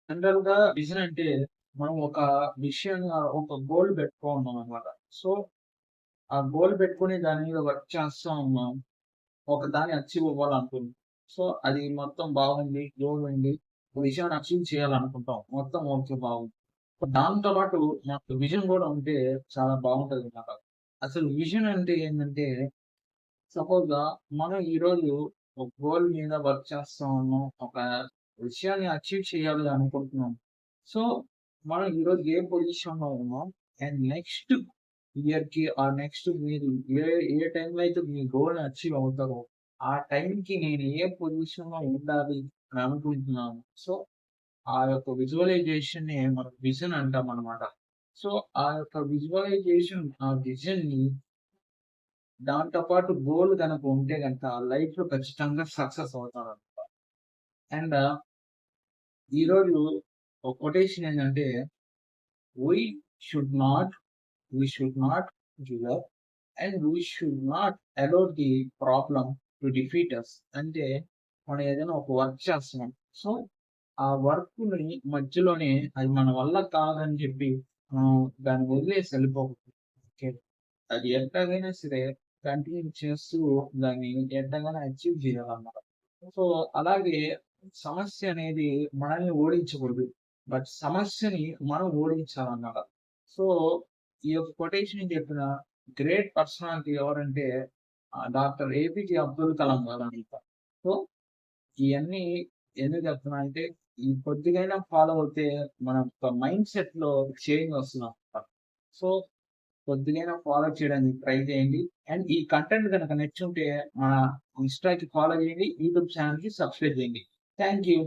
General గా vision అంటే మనం ఒక విషయంగా ఒక గోల్ పెట్టుకున్నాం అనమాట. సో ఆ గోల్ పెట్టుకొని దాని మీద వర్క్ చేస్తా ఉన్నాం. ఒక దాన్ని అచీవ్ అవ్వాలనుకుంటున్నాం. సో అది మొత్తం బాగుంది, గోల్ ఉంది. విషయాన్ని అచీవ్ చేయాలనుకుంటాం. మొత్తం ఓకే బాగుంది. దాంతో పాటు మనకు విజన్ కూడా ఉంటే చాలా బాగుంటదన్నమాట. అసలు విజన్ అంటే ఏంటంటే సపోజ్‌గా మనం ఈరోజు ఒక గోల్ మీద వర్క్ చేస్తా ఉన్నాం. ఒక విషయాన్ని అచీవ్ చేయాలి అనుకుంటున్నాం. సో, మనం ఈరోజు ఏ పొజిషన్‌లో ఉన్నాం అండ్ నెక్స్ట్ ఇయర్‌కి నెక్స్ట్ మీరు ఏ ఏ టైంలో అయితే మీ గోల్‌ని అచీవ్ అవుతారో, ఆ టైంకి నేను ఏ పొజిషన్‌లో ఉండాలి అని అనుకుంటున్నాను. సో, ఆ యొక్క విజువలైజేషన్‌నే మనం విజన్ అంటామనమాట. సో, ఆ యొక్క విజువలైజేషన్ ఆ విజన్‌ని దాంతో పాటు గోల్ గనక ఉంటే గనక లైఫ్‌లో ఖచ్చితంగా సక్సెస్ అవుతారనమాట. అండ్ ఈరోజు ఒక కొటేషన్ ఏంటంటే, "we should not, we should not give up and we should not allow the problem to defeat us." అంటే మనం ఏదైనా ఒక వర్క్ చేస్తున్నాం. సో, ఆ వర్క్‌ని మధ్యలోనే అది మన వల్ల కాదని చెప్పి మనం దాన్ని వదిలేసి వెళ్ళిపోకూడదు. ఓకే. అది ఎట్లాగైనా సరే కంటిన్యూ చేస్తూ దాన్ని ఎట్లాగైనా అచీవ్ చేయాలన్నమాట. సో, అలాగే సమస్య అనేది మనల్ని ఓడించకూడదు. బట్ సమస్యని మనం ఓడించాలన్నమాట. సో, ఈ యొక్క కొటేషన్ చెప్పిన గ్రేట్ పర్సనాలిటీ ఎవరంటే డాక్టర్ ఏపీజే అబ్దుల్ కలాం గారనమాట. సో, ఇయన్నీ ఎందుకు చెప్తున్నా అంటే, ఈ కొద్దిగైనా ఫాలో అవుతే మన యొక్క మైండ్ సెట్‌లో చేంజ్ వస్తుందన్నమాట. సో కొద్దిగైనా ఫాలో చేయడానికి ట్రై చేయండి. అండ్ ఈ కంటెంట్ గనక నచ్చుంటే మన ఇన్‌స్టాకి ఫాలో చేయండి. యూట్యూబ్ ఛానెల్‌కి సబ్స్క్రైబ్ చేయండి. Thank you.